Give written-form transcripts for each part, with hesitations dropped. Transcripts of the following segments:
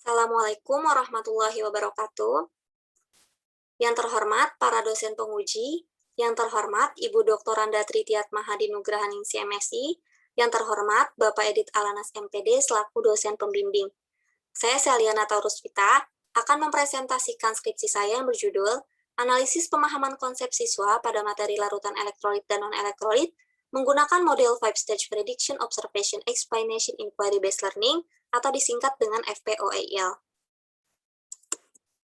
Assalamualaikum warahmatullahi wabarakatuh. Yang terhormat para dosen penguji, yang terhormat Ibu Dr. Randa Tritiat Mahadi Nugrahaningsi MSI, yang terhormat Bapak Edit Alanas MPD selaku dosen pembimbing. Saya Seliana Taurusvita akan mempresentasikan skripsi saya yang berjudul Analisis Pemahaman Konsep Siswa pada Materi Larutan Elektrolit dan Non-Elektrolit menggunakan model 5-stage Prediction Observation Explanation Inquiry Based Learning atau disingkat dengan FPOAL.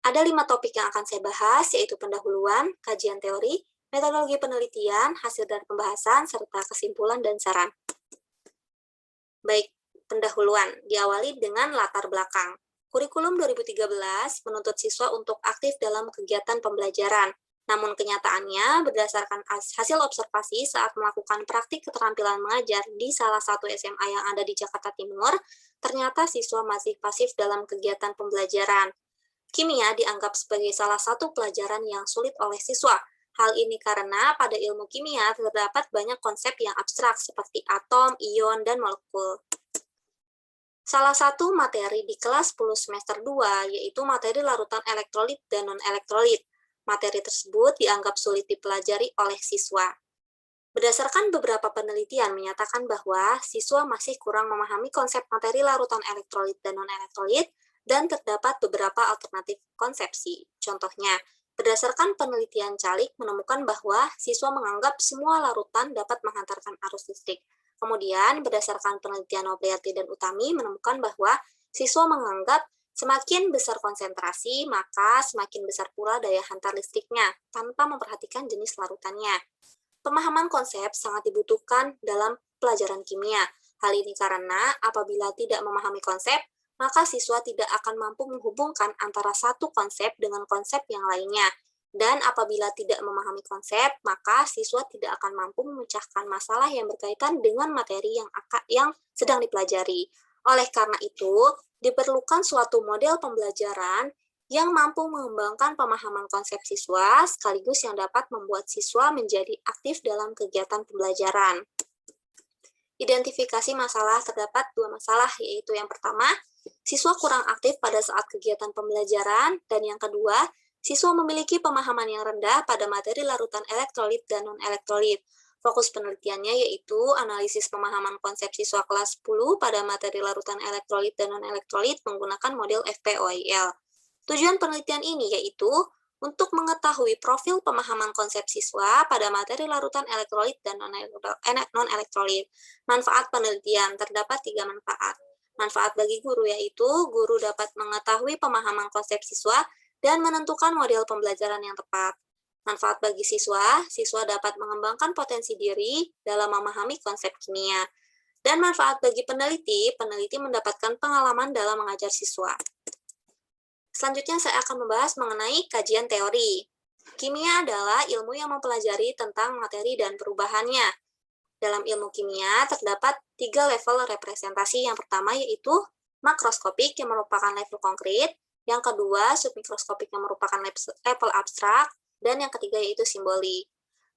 Ada 5 topik yang akan saya bahas, yaitu pendahuluan, kajian teori, metodologi penelitian, hasil dari pembahasan, serta kesimpulan dan saran. Baik, pendahuluan diawali dengan latar belakang. Kurikulum 2013 menuntut siswa untuk aktif dalam kegiatan pembelajaran. Namun kenyataannya, berdasarkan hasil observasi saat melakukan praktik keterampilan mengajar di salah satu SMA yang ada di Jakarta Timur, ternyata siswa masih pasif dalam kegiatan pembelajaran. Kimia dianggap sebagai salah satu pelajaran yang sulit oleh siswa. Hal ini karena pada ilmu kimia terdapat banyak konsep yang abstrak seperti atom, ion, dan molekul. Salah satu materi di kelas 10 semester 2 yaitu materi larutan elektrolit dan non-elektrolit. Materi tersebut dianggap sulit dipelajari oleh siswa. Berdasarkan beberapa penelitian menyatakan bahwa siswa masih kurang memahami konsep materi larutan elektrolit dan non-elektrolit, dan terdapat beberapa alternatif konsepsi. Contohnya, berdasarkan penelitian Calik menemukan bahwa siswa menganggap semua larutan dapat menghantarkan arus listrik. Kemudian, berdasarkan penelitian Nobriati dan Utami menemukan bahwa siswa menganggap semakin besar konsentrasi, maka semakin besar pula daya hantar listriknya, tanpa memperhatikan jenis larutannya. Pemahaman konsep sangat dibutuhkan dalam pelajaran kimia. Hal ini karena apabila tidak memahami konsep, maka siswa tidak akan mampu menghubungkan antara satu konsep dengan konsep yang lainnya. Dan apabila tidak memahami konsep, maka siswa tidak akan mampu memecahkan masalah yang berkaitan dengan materi yang sedang dipelajari. Oleh karena itu, diperlukan suatu model pembelajaran yang mampu mengembangkan pemahaman konsep siswa, sekaligus yang dapat membuat siswa menjadi aktif dalam kegiatan pembelajaran. Identifikasi masalah, terdapat 2 masalah, yaitu yang pertama, siswa kurang aktif pada saat kegiatan pembelajaran, dan yang kedua, siswa memiliki pemahaman yang rendah pada materi larutan elektrolit dan non-elektrolit. Fokus penelitiannya yaitu analisis pemahaman konsep siswa kelas 10 pada materi larutan elektrolit dan non-elektrolit menggunakan model FPOAL. Tujuan penelitian ini yaitu untuk mengetahui profil pemahaman konsep siswa pada materi larutan elektrolit dan non-elektrolit. Manfaat penelitian, terdapat 3 manfaat. Manfaat bagi guru yaitu guru dapat mengetahui pemahaman konsep siswa dan menentukan model pembelajaran yang tepat. Manfaat bagi siswa, siswa dapat mengembangkan potensi diri dalam memahami konsep kimia. Dan manfaat bagi peneliti, peneliti mendapatkan pengalaman dalam mengajar siswa. Selanjutnya saya akan membahas mengenai kajian teori. Kimia adalah ilmu yang mempelajari tentang materi dan perubahannya. Dalam ilmu kimia terdapat 3 level representasi. Yang pertama yaitu makroskopik yang merupakan level konkret, yang kedua submikroskopik yang merupakan level abstrak, dan yang ketiga yaitu simbolik.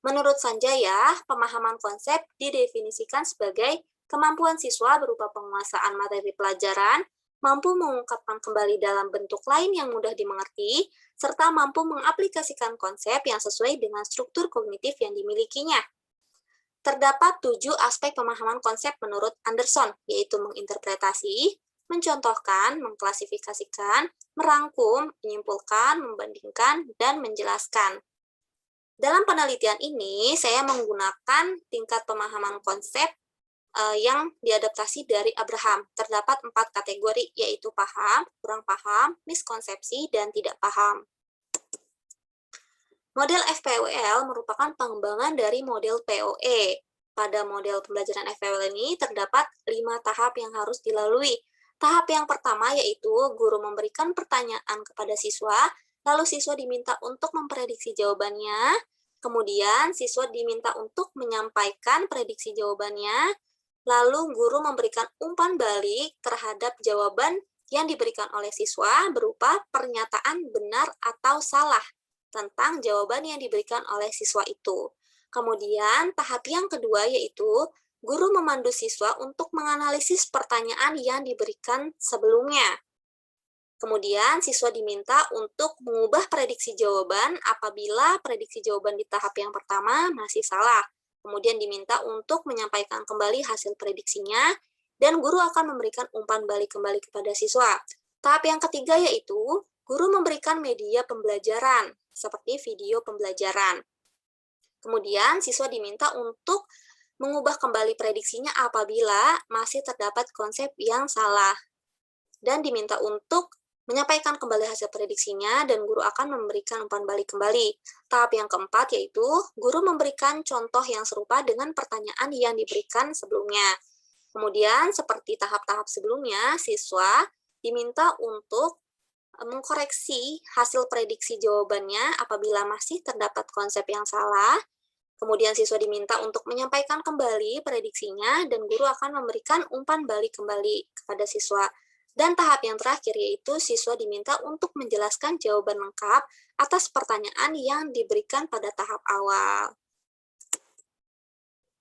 Menurut Sanjaya, pemahaman konsep didefinisikan sebagai kemampuan siswa berupa penguasaan materi pelajaran, mampu mengungkapkan kembali dalam bentuk lain yang mudah dimengerti, serta mampu mengaplikasikan konsep yang sesuai dengan struktur kognitif yang dimilikinya. Terdapat 7 aspek pemahaman konsep menurut Anderson, yaitu menginterpretasi, mencontohkan, mengklasifikasikan, merangkum, menyimpulkan, membandingkan, dan menjelaskan. Dalam penelitian ini, saya menggunakan tingkat pemahaman konsep yang diadaptasi dari Abraham. Terdapat 4 kategori, yaitu paham, kurang paham, miskonsepsi, dan tidak paham. Model FPOAL merupakan pengembangan dari model POE. Pada model pembelajaran FPOAL ini terdapat 5 tahap yang harus dilalui. Tahap yang pertama yaitu guru memberikan pertanyaan kepada siswa, lalu siswa diminta untuk memprediksi jawabannya, kemudian siswa diminta untuk menyampaikan prediksi jawabannya, lalu guru memberikan umpan balik terhadap jawaban yang diberikan oleh siswa berupa pernyataan benar atau salah tentang jawaban yang diberikan oleh siswa itu. Kemudian tahap yang kedua yaitu guru memandu siswa untuk menganalisis pertanyaan yang diberikan sebelumnya. Kemudian siswa diminta untuk mengubah prediksi jawaban apabila prediksi jawaban di tahap yang pertama masih salah. Kemudian diminta untuk menyampaikan kembali hasil prediksinya, dan guru akan memberikan umpan balik kembali kepada siswa. Tahap yang ketiga yaitu guru memberikan media pembelajaran, seperti video pembelajaran. Kemudian siswa diminta untuk mengubah kembali prediksinya apabila masih terdapat konsep yang salah. Dan diminta untuk menyampaikan kembali hasil prediksinya, dan guru akan memberikan umpan balik kembali. Tahap yang keempat yaitu guru memberikan contoh yang serupa dengan pertanyaan yang diberikan sebelumnya. Kemudian seperti tahap-tahap sebelumnya, siswa diminta untuk mengkoreksi hasil prediksi jawabannya apabila masih terdapat konsep yang salah. Kemudian siswa diminta untuk menyampaikan kembali prediksinya, dan guru akan memberikan umpan balik kembali kepada siswa. Dan tahap yang terakhir yaitu siswa diminta untuk menjelaskan jawaban lengkap atas pertanyaan yang diberikan pada tahap awal.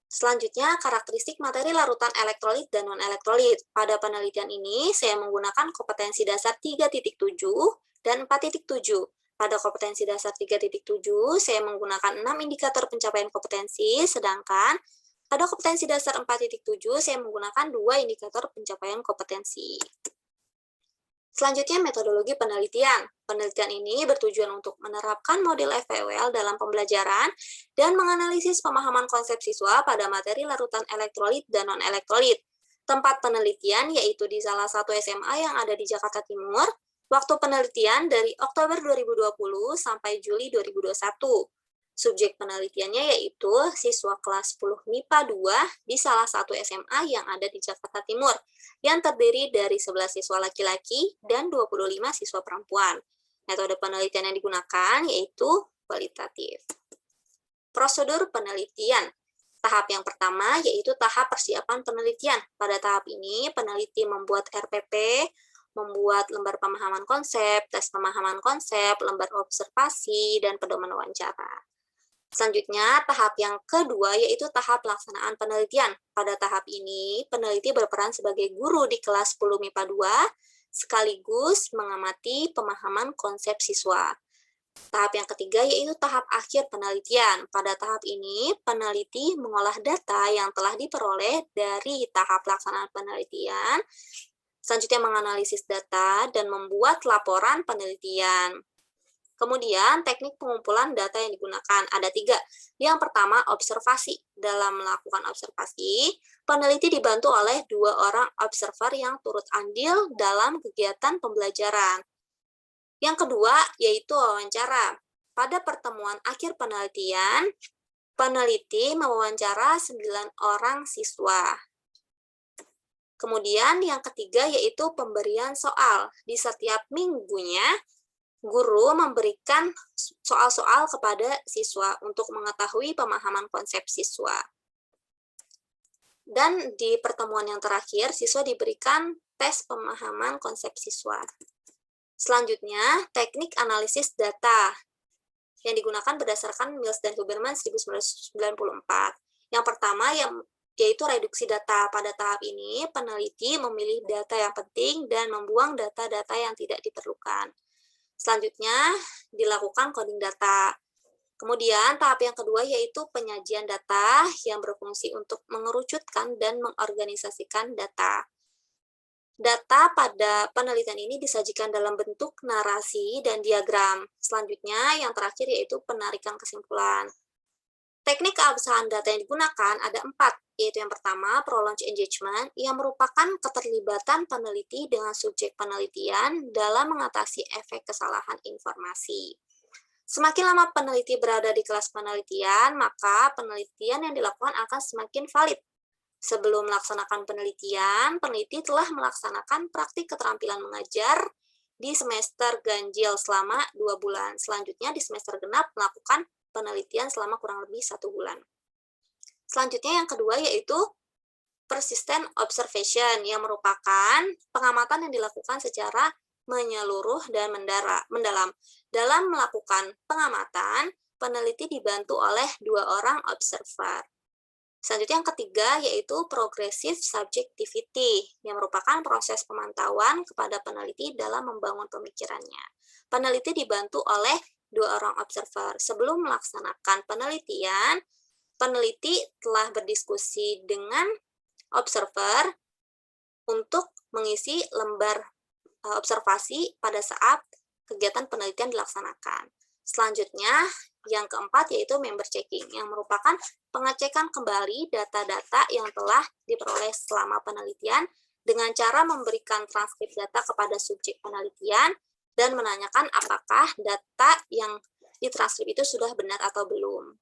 Selanjutnya, karakteristik materi larutan elektrolit dan non-elektrolit. Pada penelitian ini, saya menggunakan kompetensi dasar 3.7 dan 4.7. Pada kompetensi dasar 3.7, saya menggunakan 6 indikator pencapaian kompetensi, sedangkan pada kompetensi dasar 4.7, saya menggunakan 2 indikator pencapaian kompetensi. Selanjutnya, metodologi penelitian. Penelitian ini bertujuan untuk menerapkan model FPWL dalam pembelajaran dan menganalisis pemahaman konsep siswa pada materi larutan elektrolit dan non-elektrolit. Tempat penelitian yaitu di salah satu SMA yang ada di Jakarta Timur. Waktu penelitian dari Oktober 2020 sampai Juli 2021. Subjek penelitiannya yaitu siswa kelas 10 MIPA 2 di salah satu SMA yang ada di Jakarta Timur, yang terdiri dari 11 siswa laki-laki dan 25 siswa perempuan. Metode penelitian yang digunakan yaitu kualitatif. Prosedur penelitian. Tahap yang pertama yaitu tahap persiapan penelitian. Pada tahap ini, peneliti membuat RPP, membuat lembar pemahaman konsep, tes pemahaman konsep, lembar observasi, dan pedoman wawancara. Selanjutnya, tahap yang kedua yaitu tahap pelaksanaan penelitian. Pada tahap ini, peneliti berperan sebagai guru di kelas 10 MIPA 2, sekaligus mengamati pemahaman konsep siswa. Tahap yang ketiga yaitu tahap akhir penelitian. Pada tahap ini, peneliti mengolah data yang telah diperoleh dari tahap pelaksanaan penelitian, selanjutnya menganalisis data dan membuat laporan penelitian. Kemudian, teknik pengumpulan data yang digunakan ada 3. Yang pertama, observasi. Dalam melakukan observasi, peneliti dibantu oleh 2 orang observer yang turut andil dalam kegiatan pembelajaran. Yang kedua, yaitu wawancara. Pada pertemuan akhir penelitian, peneliti mewawancara 9 orang siswa. Kemudian, yang ketiga, yaitu pemberian soal. Di setiap minggunya, guru memberikan soal-soal kepada siswa untuk mengetahui pemahaman konsep siswa. Dan di pertemuan yang terakhir, siswa diberikan tes pemahaman konsep siswa. Selanjutnya, teknik analisis data yang digunakan berdasarkan Mills dan Huberman 1994. Yang pertama yaitu reduksi data. Pada tahap ini, peneliti memilih data yang penting dan membuang data-data yang tidak diperlukan. Selanjutnya, dilakukan coding data. Kemudian, tahap yang kedua yaitu penyajian data yang berfungsi untuk mengerucutkan dan mengorganisasikan data. Data pada penelitian ini disajikan dalam bentuk narasi dan diagram. Selanjutnya, yang terakhir yaitu penarikan kesimpulan. Teknik keabsahan data yang digunakan ada 4, yaitu yang pertama, prolonged engagement, yang merupakan keterlibatan peneliti dengan subjek penelitian dalam mengatasi efek kesalahan informasi. Semakin lama peneliti berada di kelas penelitian, maka penelitian yang dilakukan akan semakin valid. Sebelum melaksanakan penelitian, peneliti telah melaksanakan praktik keterampilan mengajar di semester ganjil selama 2 bulan. Selanjutnya, di semester genap melakukan penelitian selama kurang lebih 1 bulan. Selanjutnya yang kedua yaitu persistent observation, yang merupakan pengamatan yang dilakukan secara menyeluruh dan mendalam. Dalam melakukan pengamatan, peneliti dibantu oleh 2 orang observer. Selanjutnya yang ketiga yaitu progressive subjectivity, yang merupakan proses pemantauan kepada peneliti dalam membangun pemikirannya. Peneliti dibantu oleh dua orang observer. Sebelum melaksanakan penelitian, peneliti telah berdiskusi dengan observer untuk mengisi lembar observasi pada saat kegiatan penelitian dilaksanakan. Selanjutnya, yang keempat yaitu member checking, yang merupakan pengecekan kembali data-data yang telah diperoleh selama penelitian dengan cara memberikan transkrip data kepada subjek penelitian dan menanyakan apakah data yang ditranskrip itu sudah benar atau belum.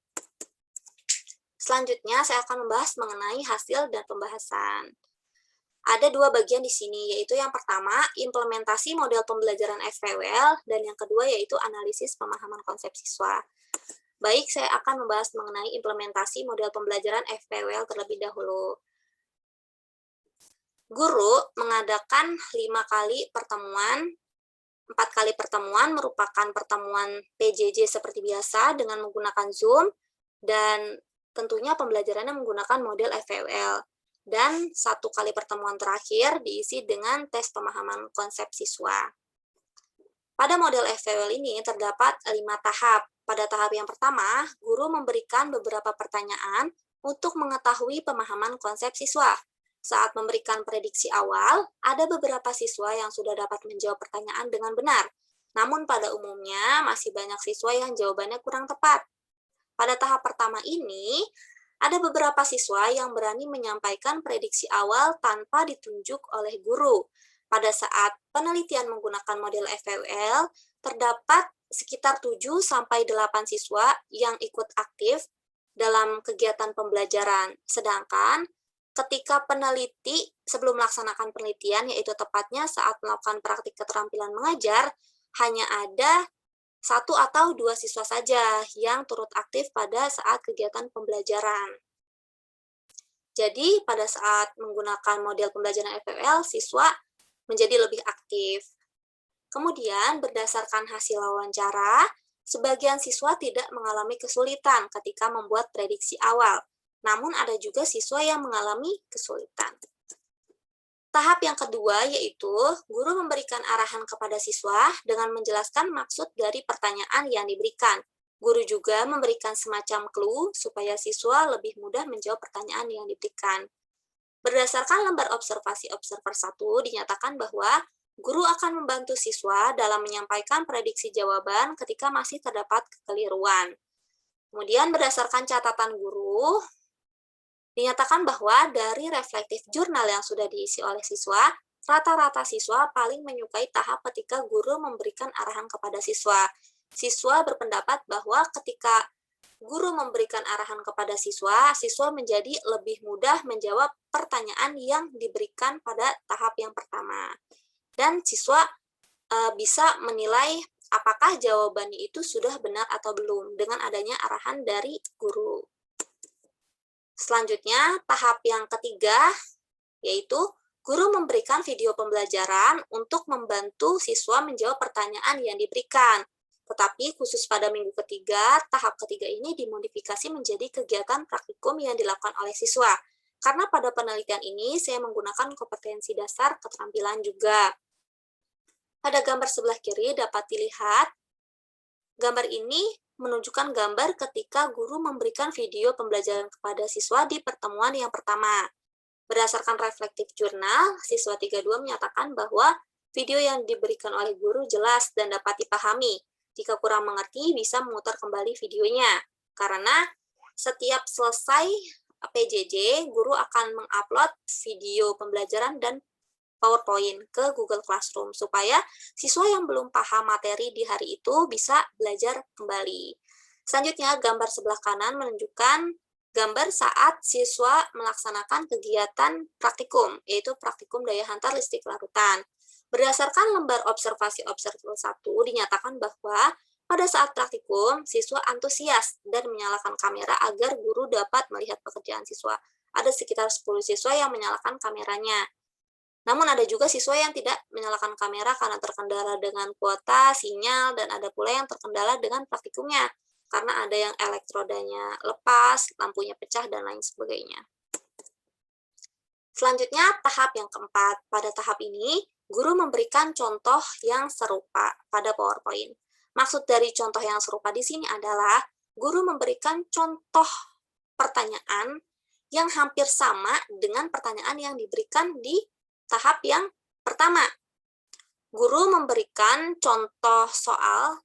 Selanjutnya, saya akan membahas mengenai hasil dan pembahasan. Ada dua bagian di sini, yaitu yang pertama, implementasi model pembelajaran FPWL, dan yang kedua yaitu analisis pemahaman konsep siswa. Baik, saya akan membahas mengenai implementasi model pembelajaran FPWL terlebih dahulu. Guru mengadakan 5 kali pertemuan, 4 kali pertemuan merupakan pertemuan PJJ seperti biasa dengan menggunakan Zoom, dan tentunya pembelajarannya menggunakan model FPWL. Dan 1 kali pertemuan terakhir diisi dengan tes pemahaman konsep siswa. Pada model FPWL ini terdapat 5 tahap. Pada tahap yang pertama, guru memberikan beberapa pertanyaan untuk mengetahui pemahaman konsep siswa. Saat memberikan prediksi awal, ada beberapa siswa yang sudah dapat menjawab pertanyaan dengan benar. Namun pada umumnya masih banyak siswa yang jawabannya kurang tepat. Pada tahap pertama ini, ada beberapa siswa yang berani menyampaikan prediksi awal tanpa ditunjuk oleh guru. Pada saat penelitian menggunakan model FPWL, terdapat sekitar 7-8 siswa yang ikut aktif dalam kegiatan pembelajaran. Sedangkan ketika peneliti sebelum melaksanakan penelitian, yaitu tepatnya saat melakukan praktik keterampilan mengajar, hanya ada 1 atau 2 siswa saja yang turut aktif pada saat kegiatan pembelajaran. Jadi, pada saat menggunakan model pembelajaran FPWL, siswa menjadi lebih aktif. Kemudian, berdasarkan hasil wawancara, sebagian siswa tidak mengalami kesulitan ketika membuat prediksi awal. Namun, ada juga siswa yang mengalami kesulitan. Tahap yang kedua yaitu guru memberikan arahan kepada siswa dengan menjelaskan maksud dari pertanyaan yang diberikan. Guru juga memberikan semacam clue supaya siswa lebih mudah menjawab pertanyaan yang diberikan. Berdasarkan lembar observasi observer 1, dinyatakan bahwa guru akan membantu siswa dalam menyampaikan prediksi jawaban ketika masih terdapat kekeliruan. Kemudian berdasarkan catatan guru, dinyatakan bahwa dari reflektif jurnal yang sudah diisi oleh siswa, rata-rata siswa paling menyukai tahap ketika guru memberikan arahan kepada siswa. Siswa berpendapat bahwa ketika guru memberikan arahan kepada siswa, siswa menjadi lebih mudah menjawab pertanyaan yang diberikan pada tahap yang pertama. Dan siswa bisa menilai apakah jawabannya itu sudah benar atau belum dengan adanya arahan dari guru. Selanjutnya, tahap yang ketiga, yaitu guru memberikan video pembelajaran untuk membantu siswa menjawab pertanyaan yang diberikan. Tetapi khusus pada minggu ketiga, tahap ketiga ini dimodifikasi menjadi kegiatan praktikum yang dilakukan oleh siswa. Karena pada penelitian ini, saya menggunakan kompetensi dasar keterampilan juga. Pada gambar sebelah kiri dapat dilihat, gambar ini menunjukkan gambar ketika guru memberikan video pembelajaran kepada siswa di pertemuan yang pertama. Berdasarkan reflektif jurnal, siswa 32 menyatakan bahwa video yang diberikan oleh guru jelas dan dapat dipahami. Jika kurang mengerti, bisa memutar kembali videonya. Karena setiap selesai PJJ, guru akan mengupload video pembelajaran dan PowerPoint ke Google Classroom supaya siswa yang belum paham materi di hari itu bisa belajar kembali. Selanjutnya, gambar sebelah kanan menunjukkan gambar saat siswa melaksanakan kegiatan praktikum, yaitu praktikum daya hantar listrik larutan. Berdasarkan lembar observasi observer 1, dinyatakan bahwa pada saat praktikum, siswa antusias dan menyalakan kamera agar guru dapat melihat pekerjaan siswa. Ada sekitar 10 siswa yang menyalakan kameranya. Namun ada juga siswa yang tidak menyalakan kamera karena terkendala dengan kuota, sinyal, dan ada pula yang terkendala dengan praktikumnya. karena ada yang elektrodanya lepas, lampunya pecah, dan lain sebagainya. Selanjutnya, tahap yang keempat. Pada tahap ini, guru memberikan contoh yang serupa pada PowerPoint. Maksud dari contoh yang serupa di sini adalah guru memberikan contoh pertanyaan yang hampir sama dengan pertanyaan yang diberikan di tahap yang pertama. Guru memberikan contoh soal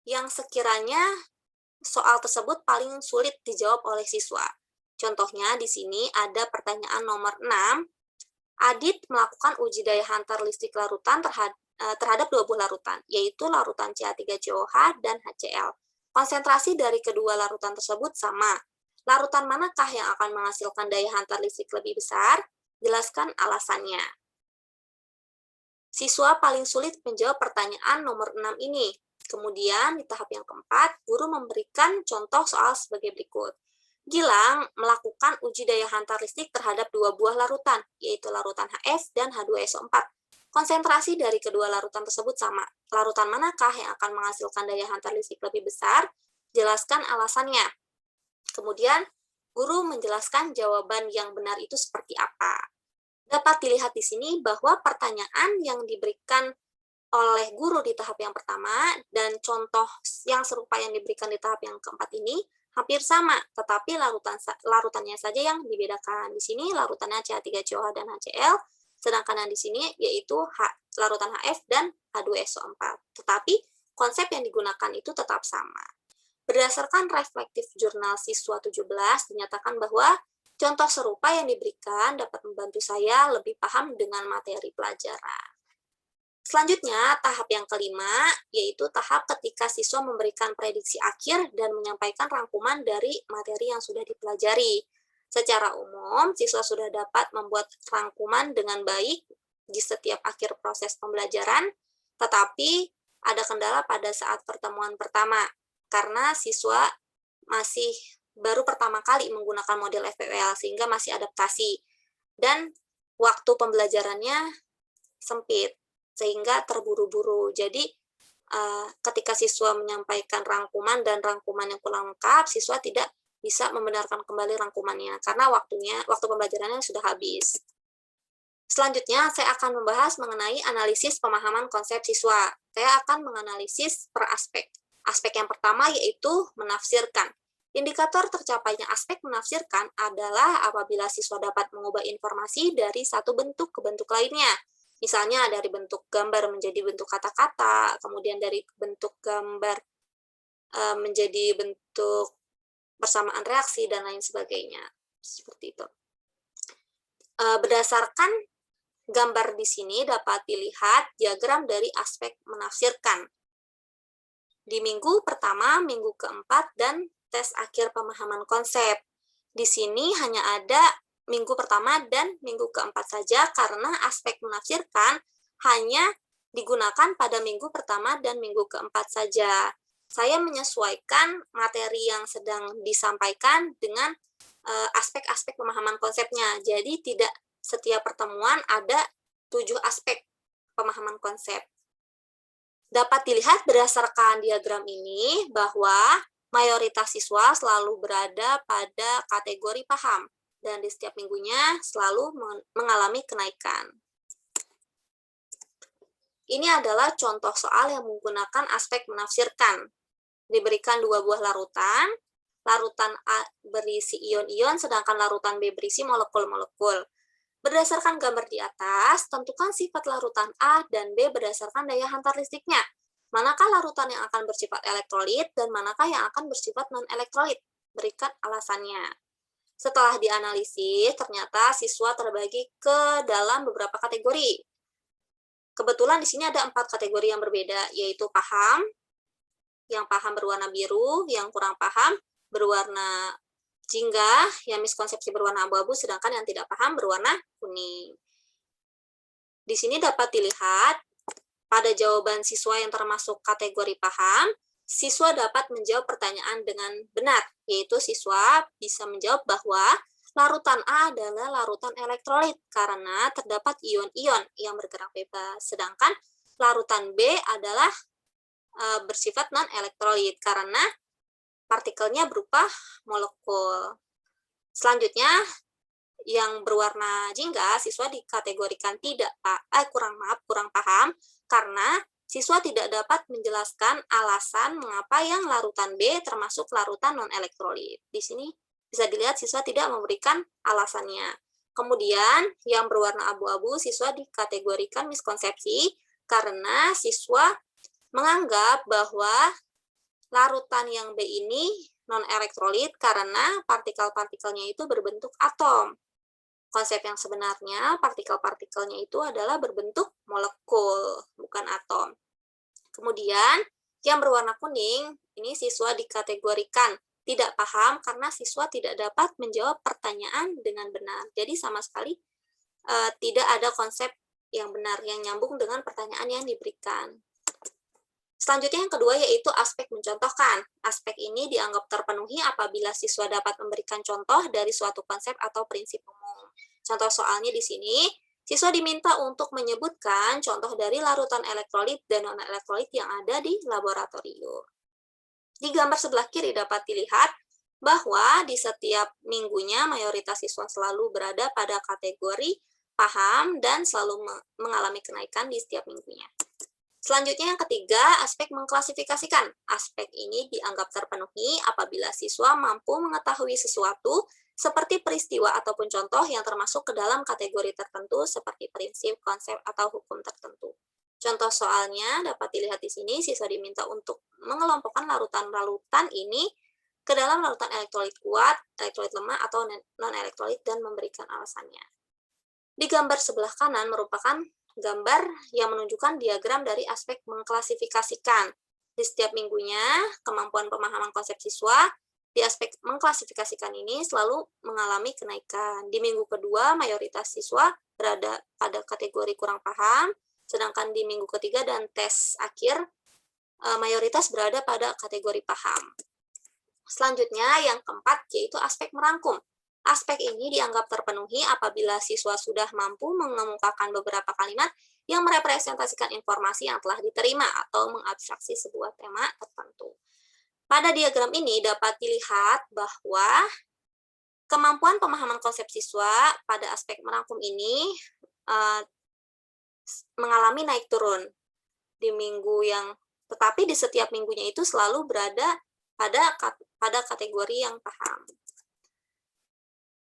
yang sekiranya soal tersebut paling sulit dijawab oleh siswa. Contohnya di sini ada pertanyaan nomor 6. Adit melakukan uji daya hantar listrik larutan terhadap dua buah larutan, yaitu larutan CH3COH dan HCl. Konsentrasi dari kedua larutan tersebut sama. Larutan manakah yang akan menghasilkan daya hantar listrik lebih besar? Jelaskan alasannya. Siswa paling sulit menjawab pertanyaan nomor 6 ini. Kemudian, di tahap yang keempat, guru memberikan contoh soal sebagai berikut. Gilang melakukan uji daya hantar listrik terhadap dua buah larutan, yaitu larutan HF dan H2SO4. Konsentrasi dari kedua larutan tersebut sama. Larutan manakah yang akan menghasilkan daya hantar listrik lebih besar? Jelaskan alasannya. Kemudian, guru menjelaskan jawaban yang benar itu seperti apa. Dapat dilihat di sini bahwa pertanyaan yang diberikan oleh guru di tahap yang pertama dan contoh yang serupa yang diberikan di tahap yang keempat ini hampir sama, tetapi larutannya saja yang dibedakan. Di sini larutannya CH3COH dan HCl, sedangkan yang di sini yaitu larutan HF dan H2SO4. Tetapi konsep yang digunakan itu tetap sama. Berdasarkan reflektif jurnal siswa 17, dinyatakan bahwa contoh serupa yang diberikan dapat membantu saya lebih paham dengan materi pelajaran. Selanjutnya, tahap yang kelima, yaitu tahap ketika siswa memberikan prediksi akhir dan menyampaikan rangkuman dari materi yang sudah dipelajari. Secara umum, siswa sudah dapat membuat rangkuman dengan baik di setiap akhir proses pembelajaran, tetapi ada kendala pada saat pertemuan pertama, karena siswa masih baru pertama kali menggunakan model FPWL, sehingga masih adaptasi, dan waktu pembelajarannya sempit, sehingga terburu-buru. Jadi, ketika siswa menyampaikan rangkuman dan rangkuman yang kurang lengkap, siswa tidak bisa membenarkan kembali rangkumannya, karena waktu pembelajarannya sudah habis. Selanjutnya, saya akan membahas mengenai analisis pemahaman konsep siswa. Saya akan menganalisis per aspek. Aspek yang pertama yaitu menafsirkan. Indikator tercapainya aspek menafsirkan adalah apabila siswa dapat mengubah informasi dari satu bentuk ke bentuk lainnya. Misalnya dari bentuk gambar menjadi bentuk kata-kata, kemudian dari bentuk gambar menjadi bentuk persamaan reaksi, dan lain sebagainya. Seperti itu. Berdasarkan gambar di sini dapat dilihat diagram dari aspek menafsirkan. Di minggu pertama, minggu keempat, dan tes akhir pemahaman konsep. Di sini hanya ada minggu pertama dan minggu keempat saja, karena aspek menafsirkan hanya digunakan pada minggu pertama dan minggu keempat saja. Saya menyesuaikan materi yang sedang disampaikan dengan aspek-aspek pemahaman konsepnya. Jadi tidak setiap pertemuan ada 7 aspek pemahaman konsep. Dapat dilihat berdasarkan diagram ini bahwa mayoritas siswa selalu berada pada kategori paham, dan di setiap minggunya selalu mengalami kenaikan. Ini adalah contoh soal yang menggunakan aspek menafsirkan. Diberikan dua buah larutan, larutan A berisi ion-ion, sedangkan larutan B berisi molekul-molekul. Berdasarkan gambar di atas, tentukan sifat larutan A dan B berdasarkan daya hantar listriknya. Manakah larutan yang akan bersifat elektrolit dan manakah yang akan bersifat non-elektrolit? Berikan alasannya. Setelah dianalisis, ternyata siswa terbagi ke dalam beberapa kategori. Kebetulan di sini ada 4 kategori yang berbeda, yaitu paham, yang paham berwarna biru, yang kurang paham berwarna jingga, yang miskonsepsi berwarna abu-abu, sedangkan yang tidak paham berwarna kuning. Di sini dapat dilihat, pada jawaban siswa yang termasuk kategori paham, siswa dapat menjawab pertanyaan dengan benar, yaitu siswa bisa menjawab bahwa larutan A adalah larutan elektrolit karena terdapat ion-ion yang bergerak bebas, sedangkan larutan B adalah bersifat non-elektrolit karena partikelnya berupa molekul. Selanjutnya, yang berwarna jingga, siswa dikategorikan kurang paham karena siswa tidak dapat menjelaskan alasan mengapa yang larutan B termasuk larutan non-elektrolit. Di sini bisa dilihat siswa tidak memberikan alasannya. Kemudian, yang berwarna abu-abu, siswa dikategorikan miskonsepsi karena siswa menganggap bahwa larutan yang B ini non-elektrolit karena partikel-partikelnya itu berbentuk atom. Konsep yang sebenarnya, partikel-partikelnya itu adalah berbentuk molekul, bukan atom. Kemudian, yang berwarna kuning, ini siswa dikategorikan tidak paham karena siswa tidak dapat menjawab pertanyaan dengan benar. Jadi sama sekali tidak ada konsep yang benar yang nyambung dengan pertanyaan yang diberikan. Selanjutnya yang kedua yaitu aspek mencontohkan. Aspek ini dianggap terpenuhi apabila siswa dapat memberikan contoh dari suatu konsep atau prinsip umum. Contoh soalnya di sini, siswa diminta untuk menyebutkan contoh dari larutan elektrolit dan non-elektrolit yang ada di laboratorium. Di gambar sebelah kiri dapat dilihat bahwa di setiap minggunya mayoritas siswa selalu berada pada kategori paham dan selalu mengalami kenaikan di setiap minggunya. Selanjutnya yang ketiga, aspek mengklasifikasikan. Aspek ini dianggap terpenuhi apabila siswa mampu mengetahui sesuatu seperti peristiwa ataupun contoh yang termasuk ke dalam kategori tertentu seperti prinsip, konsep, atau hukum tertentu. Contoh soalnya dapat dilihat di sini, siswa diminta untuk mengelompokkan larutan-larutan ini ke dalam larutan elektrolit kuat, elektrolit lemah, atau non-elektrolit dan memberikan alasannya. Di gambar sebelah kanan merupakan gambar yang menunjukkan diagram dari aspek mengklasifikasikan. Di setiap minggunya, kemampuan pemahaman konsep siswa di aspek mengklasifikasikan ini selalu mengalami kenaikan. Di minggu kedua, mayoritas siswa berada pada kategori kurang paham, sedangkan di minggu ketiga dan tes akhir, mayoritas berada pada kategori paham. Selanjutnya, yang keempat, yaitu aspek merangkum. Aspek ini dianggap terpenuhi apabila siswa sudah mampu mengemukakan beberapa kalimat yang merepresentasikan informasi yang telah diterima atau mengabstraksi sebuah tema tertentu. Pada diagram ini dapat dilihat bahwa kemampuan pemahaman konsep siswa pada aspek merangkum ini mengalami naik turun di minggu tetapi di setiap minggunya itu selalu berada pada kategori yang paham.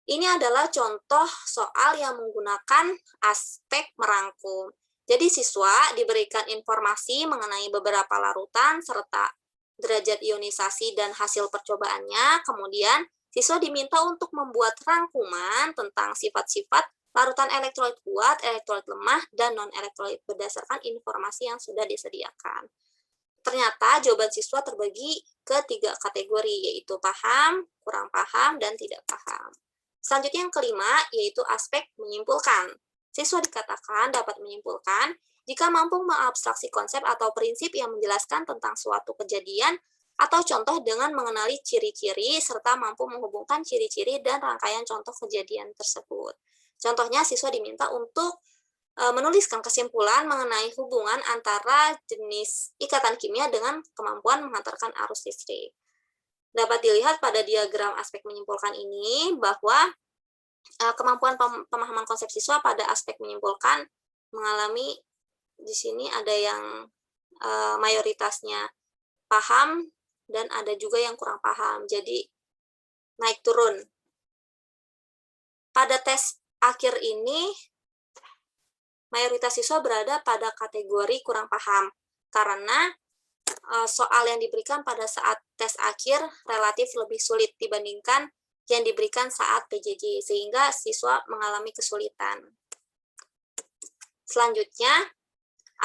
Ini adalah contoh soal yang menggunakan aspek merangkum. Jadi siswa diberikan informasi mengenai beberapa larutan serta derajat ionisasi dan hasil percobaannya, kemudian siswa diminta untuk membuat rangkuman tentang sifat-sifat larutan elektrolit kuat, elektrolit lemah, dan non-elektrolit berdasarkan informasi yang sudah disediakan. Ternyata jawaban siswa terbagi ke 3 kategori, yaitu paham, kurang paham, dan tidak paham. Selanjutnya yang kelima, yaitu aspek menyimpulkan. Siswa dikatakan dapat menyimpulkan jika mampu mengabstraksi konsep atau prinsip yang menjelaskan tentang suatu kejadian atau contoh dengan mengenali ciri-ciri serta mampu menghubungkan ciri-ciri dan rangkaian contoh kejadian tersebut. Contohnya, siswa diminta untuk menuliskan kesimpulan mengenai hubungan antara jenis ikatan kimia dengan kemampuan menghantarkan arus listrik. Dapat dilihat pada diagram aspek menyimpulkan ini bahwa kemampuan pemahaman konsep siswa pada aspek menyimpulkan mengalami di sini ada yang mayoritasnya paham dan ada juga yang kurang paham. Jadi naik turun. Pada tes akhir ini mayoritas siswa berada pada kategori kurang paham karena soal yang diberikan pada saat tes akhir relatif lebih sulit dibandingkan yang diberikan saat PJJ, sehingga siswa mengalami kesulitan. Selanjutnya,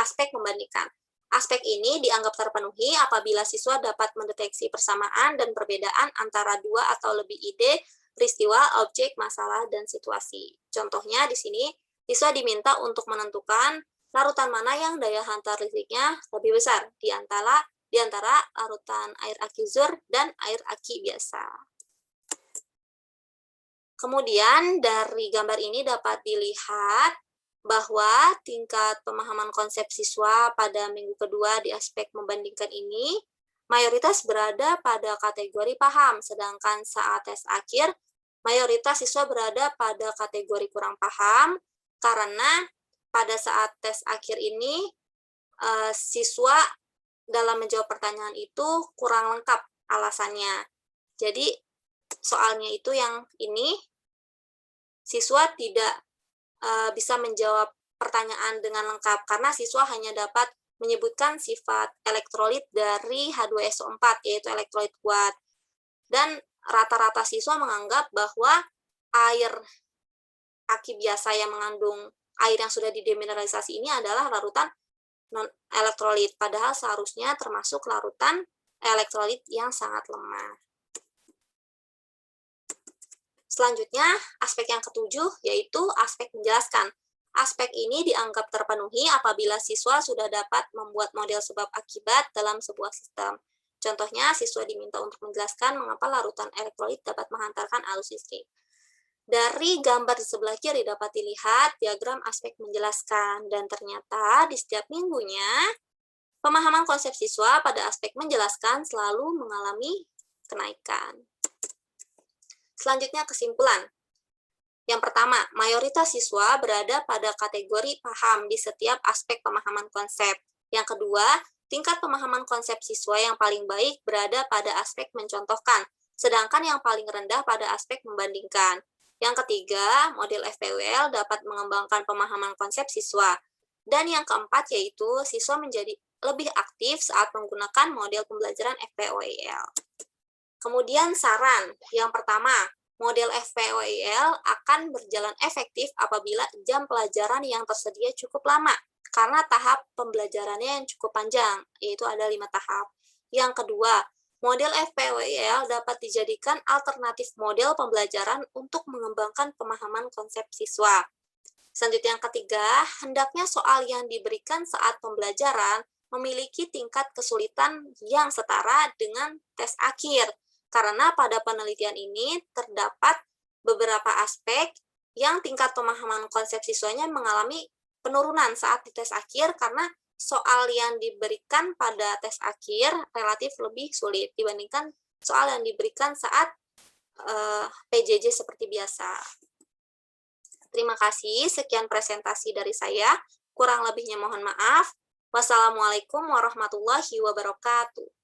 aspek membandingkan. Aspek ini dianggap terpenuhi apabila siswa dapat mendeteksi persamaan dan perbedaan antara 2 atau lebih ide, peristiwa, objek, masalah, dan situasi. Contohnya di sini, siswa diminta untuk menentukan larutan mana yang daya hantar listriknya lebih besar di antara larutan air aki zur dan air aki biasa. Kemudian dari gambar ini dapat dilihat bahwa tingkat pemahaman konsep siswa pada minggu kedua di aspek membandingkan ini mayoritas berada pada kategori paham, sedangkan saat tes akhir, mayoritas siswa berada pada kategori kurang paham, karena pada saat tes akhir ini, siswa dalam menjawab pertanyaan itu kurang lengkap alasannya. Jadi, soalnya itu yang ini, siswa tidak bisa menjawab pertanyaan dengan lengkap, karena siswa hanya dapat menyebutkan sifat elektrolit dari H2SO4, yaitu elektrolit kuat. Dan rata-rata siswa menganggap bahwa air aki biasa yang mengandung air yang sudah didemineralisasi ini adalah larutan non-elektrolit, padahal seharusnya termasuk larutan elektrolit yang sangat lemah. Selanjutnya, aspek yang ketujuh yaitu aspek menjelaskan. Aspek ini dianggap terpenuhi apabila siswa sudah dapat membuat model sebab akibat dalam sebuah sistem. Contohnya, siswa diminta untuk menjelaskan mengapa larutan elektrolit dapat menghantarkan arus listrik. Dari gambar di sebelah kiri dapat dilihat diagram aspek menjelaskan, dan ternyata di setiap minggunya, pemahaman konsep siswa pada aspek menjelaskan selalu mengalami kenaikan. Selanjutnya, kesimpulan. Yang pertama, mayoritas siswa berada pada kategori paham di setiap aspek pemahaman konsep. Yang kedua, tingkat pemahaman konsep siswa yang paling baik berada pada aspek mencontohkan, sedangkan yang paling rendah pada aspek membandingkan. Yang ketiga, model FPWL dapat mengembangkan pemahaman konsep siswa. Dan yang keempat yaitu siswa menjadi lebih aktif saat menggunakan model pembelajaran FPWL. Kemudian saran, yang pertama, model FPWL akan berjalan efektif apabila jam pelajaran yang tersedia cukup lama, karena tahap pembelajarannya yang cukup panjang, yaitu ada 5 tahap. Yang kedua, model FPWL dapat dijadikan alternatif model pembelajaran untuk mengembangkan pemahaman konsep siswa. Selanjutnya yang ketiga, hendaknya soal yang diberikan saat pembelajaran memiliki tingkat kesulitan yang setara dengan tes akhir, karena pada penelitian ini terdapat beberapa aspek yang tingkat pemahaman konsep siswanya mengalami penurunan saat di tes akhir, karena soal yang diberikan pada tes akhir relatif lebih sulit dibandingkan soal yang diberikan saat PJJ seperti biasa. Terima kasih, sekian presentasi dari saya. Kurang lebihnya mohon maaf. Wassalamualaikum warahmatullahi wabarakatuh.